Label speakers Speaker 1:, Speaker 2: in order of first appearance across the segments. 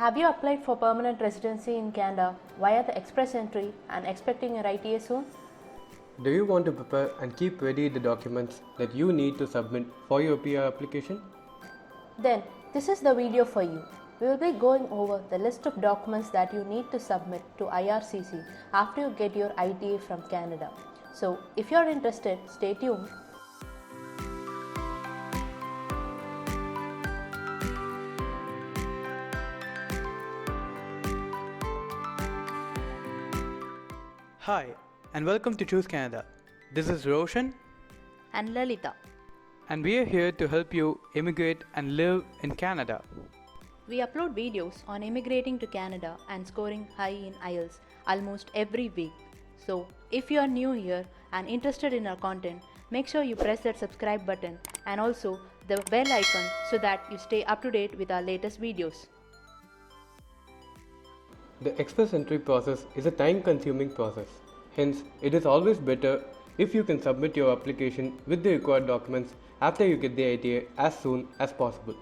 Speaker 1: Have you applied for permanent residency in Canada via the express entry and expecting your ITA soon?
Speaker 2: Do you want to prepare and keep ready the documents that you need to submit for your PR application?
Speaker 1: Then, this is the video for you. We will be going over the list of documents that you need to submit to IRCC after you get your ITA from Canada. So, if you are interested, stay tuned.
Speaker 3: Hi, and welcome to Choose Canada. This is Roshan,
Speaker 1: And Lalita.
Speaker 3: and we are here to help you immigrate and live in Canada.
Speaker 1: We upload videos on immigrating to Canada and scoring high in IELTS almost every week. So, if you are new here and interested in our content, make sure you press that subscribe button and also the bell icon so that you stay up to date with our latest videos.
Speaker 2: The express entry process is a time-consuming process. Hence, it is always better if you can submit your application with the required documents after you get the ITA as soon as possible.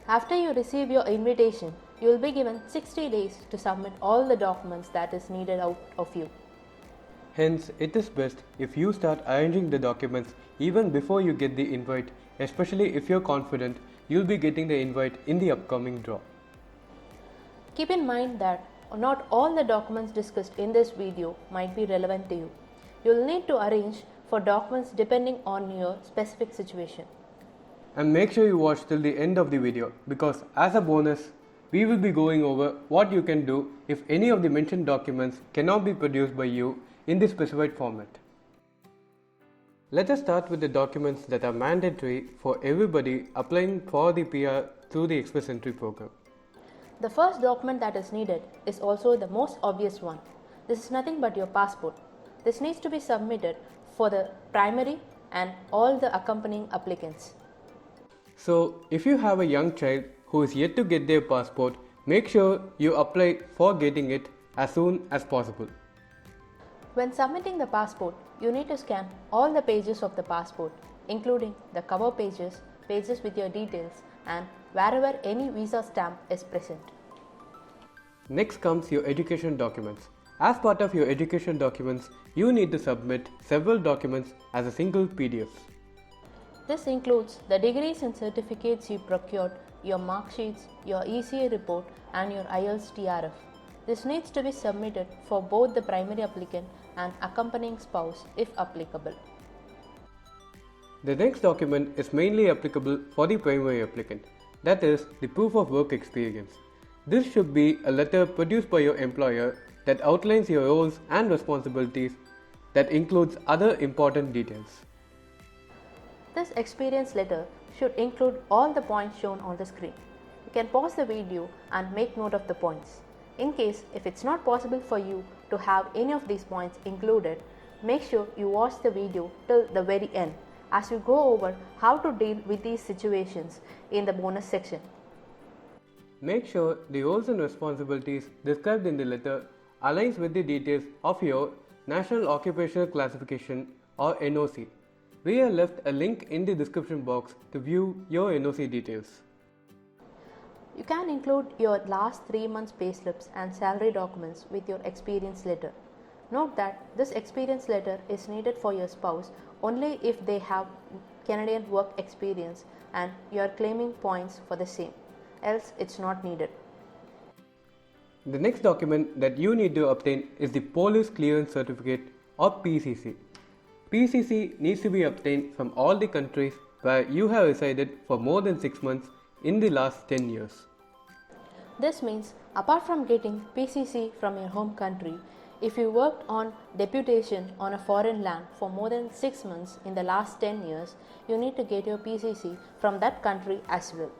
Speaker 1: After you receive your invitation, you will be given 60 days to submit all the documents that is needed out of you.
Speaker 2: Hence, it is best if you start arranging the documents even before you get the invite, especially if you're confident you'll be getting the invite in the upcoming draw.
Speaker 1: Keep in mind that not all the documents discussed in this video might be relevant to you. You will need to arrange for documents depending on your specific situation.
Speaker 2: And make sure you watch till the end of the video because as a bonus, we will be going over what you can do if any of the mentioned documents cannot be produced by you in the specified format. Let us start with the documents that are mandatory for everybody applying for the PR through the Express Entry program.
Speaker 1: The first document that is needed is also the most obvious one. This is nothing but your passport. This needs to be submitted for the primary and all the accompanying applicants.
Speaker 2: So, if you have a young child who is yet to get their passport, make sure you apply for getting it as soon as possible.
Speaker 1: When submitting the passport, you need to scan all the pages of the passport, including the cover pages, pages with your details, and wherever any visa stamp is present.
Speaker 2: Next comes your education documents. As part of your education documents, you need to submit several documents as a single PDF.
Speaker 1: This includes the degrees and certificates you procured, your mark sheets, your ECA report, and your IELTS TRF. This needs to be submitted for both the primary applicant and accompanying spouse if applicable.
Speaker 2: The next document is mainly applicable for the primary applicant, that is, the proof of work experience. This should be a letter produced by your employer that outlines your roles and responsibilities that includes other important details.
Speaker 1: This experience letter should include all the points shown on the screen. You can pause the video and make note of the points. In case if it's not possible for you to have any of these points included, make sure you watch the video till the very end as we go over how to deal with these situations in the bonus section.
Speaker 2: Make sure the roles and responsibilities described in the letter aligns with the details of your National Occupational Classification or NOC. We have left a link in the description box to view your NOC details.
Speaker 1: You can include your last 3 months payslips and salary documents with your experience letter. Note that this experience letter is needed for your spouse only if they have Canadian work experience and you are claiming points for the same, else it's not needed.
Speaker 2: The next document that you need to obtain is the Police Clearance Certificate or PCC. PCC needs to be obtained from all the countries where you have resided for more than 6 months in the last 10 years.
Speaker 1: This means apart from getting PCC from your home country, if you worked on deputation on a foreign land for more than 6 months in the last 10 years, you need to get your PCC from that country as well.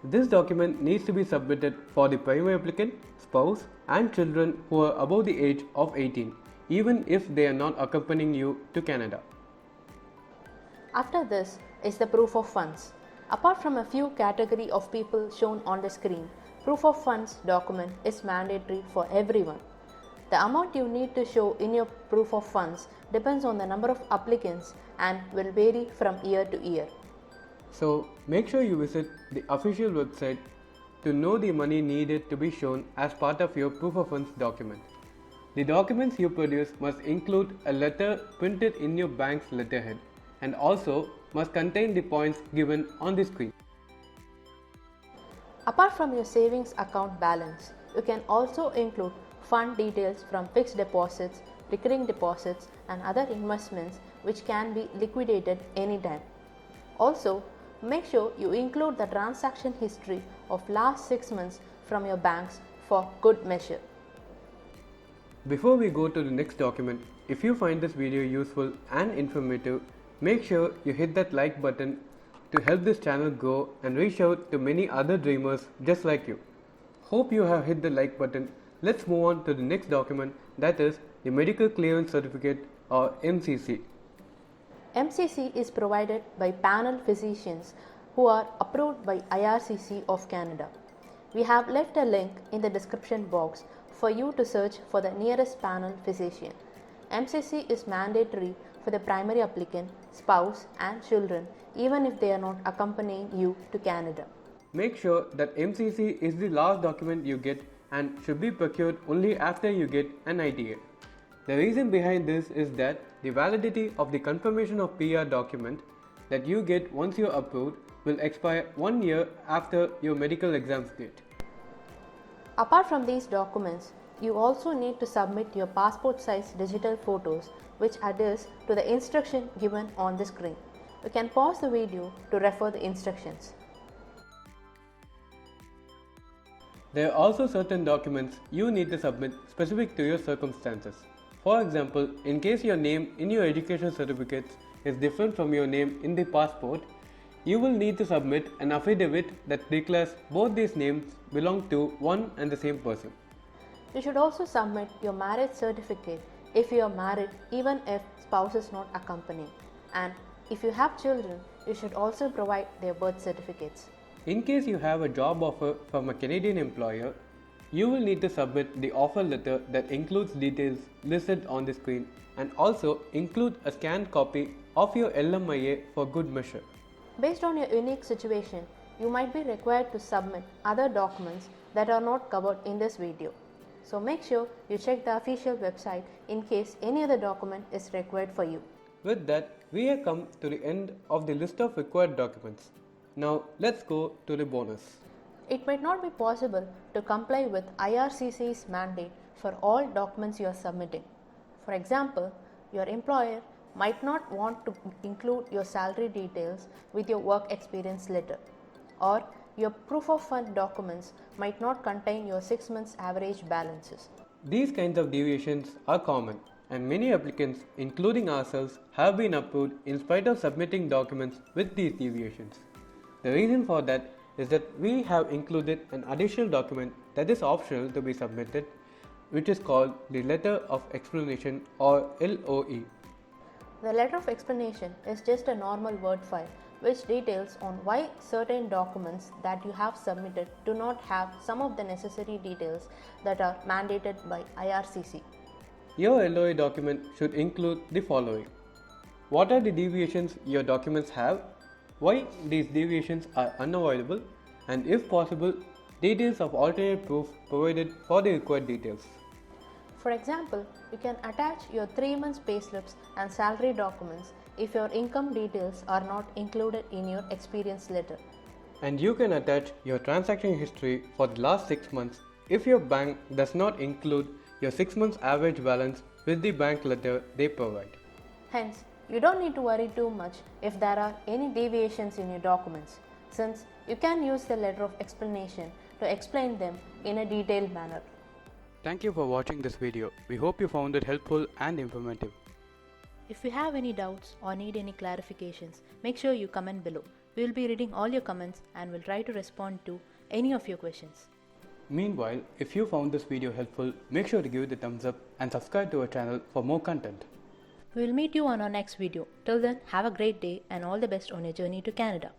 Speaker 2: This document needs to be submitted for the primary applicant, spouse, and children who are above the age of 18, even if they are not accompanying you to Canada.
Speaker 1: After this is the proof of funds. Apart from a few category of people shown on the screen, proof of funds document is mandatory for everyone. The amount you need to show in your proof of funds depends on the number of applicants and will vary from year to year.
Speaker 2: So make sure you visit the official website to know the money needed to be shown as part of your proof of funds document. The documents you produce must include a letter printed in your bank's letterhead and also must contain the points given on the screen.
Speaker 1: Apart from your savings account balance, you can also include fund details from fixed deposits, recurring deposits and other investments which can be liquidated anytime. Also, make sure you include the transaction history of last 6 months from your banks for good measure.
Speaker 2: Before we go to the next document, if you find this video useful and informative, make sure you hit that like button to help this channel grow and reach out to many other dreamers just like you. Hope you have hit the like button. Let's move on to the next document, that is the Medical Clearance Certificate or MCC.
Speaker 1: MCC is provided by panel physicians who are approved by IRCC of Canada. We have left a link in the description box for you to search for the nearest panel physician. MCC is mandatory for the primary applicant, spouse and children even if they are not accompanying you to Canada.
Speaker 2: Make sure that MCC is the last document you get and should be procured only after you get an ITA. The reason behind this is that the validity of the confirmation of PR document that you get once you are approved will expire 1 year after your medical exams date.
Speaker 1: Apart from these documents, you also need to submit your passport size digital photos which adheres to the instruction given on the screen. You can pause the video to refer the instructions.
Speaker 2: There are also certain documents you need to submit specific to your circumstances. For example, in case your name in your education certificates is different from your name in the passport, you will need to submit an affidavit that declares both these names belong to one and the same person.
Speaker 1: You should also submit your marriage certificate if you are married even if spouse is not accompanying, and if you have children, you should also provide their birth certificates.
Speaker 2: In case you have a job offer from a Canadian employer, you will need to submit the offer letter that includes details listed on the screen and also include a scanned copy of your LMIA for good measure.
Speaker 1: Based on your unique situation, you might be required to submit other documents that are not covered in this video. So make sure you check the official website in case any other document is required for you.
Speaker 2: With that, we have come to the end of the list of required documents. Now let's go to the bonus.
Speaker 1: It might not be possible to comply with IRCC's mandate for all documents you are submitting. For example, your employer might not want to include your salary details with your work experience letter, or your proof of fund documents might not contain your 6 months average balances.
Speaker 2: These kinds of deviations are common, and many applicants, including ourselves, have been approved in spite of submitting documents with these deviations. The reason for that is that we have included an additional document that is optional to be submitted, which is called the Letter of Explanation or LOE.
Speaker 1: The letter of explanation is just a normal word file which details on why certain documents that you have submitted do not have some of the necessary details that are mandated by IRCC.
Speaker 2: Your LOE document should include the following: what are the deviations your documents have, why these deviations are unavoidable, and if possible, details of alternate proof provided for the required details.
Speaker 1: For example, you can attach your 3 months payslips and salary documents if your income details are not included in your experience letter.
Speaker 2: And you can attach your transaction history for the last 6 months if your bank does not include your 6 months average balance with the bank letter they provide.
Speaker 1: Hence, you don't need to worry too much if there are any deviations in your documents, since you can use the letter of explanation to explain them in a detailed manner.
Speaker 3: Thank you for watching this video. We hope you found it helpful and informative.
Speaker 1: If you have any doubts or need any clarifications, make sure you comment below. We will be reading all your comments and will try to respond to any of your questions.
Speaker 2: Meanwhile, if you found this video helpful, make sure to give it a thumbs up and subscribe to our channel for more content.
Speaker 1: We will meet you on our next video. Till then, have a great day and all the best on your journey to Canada.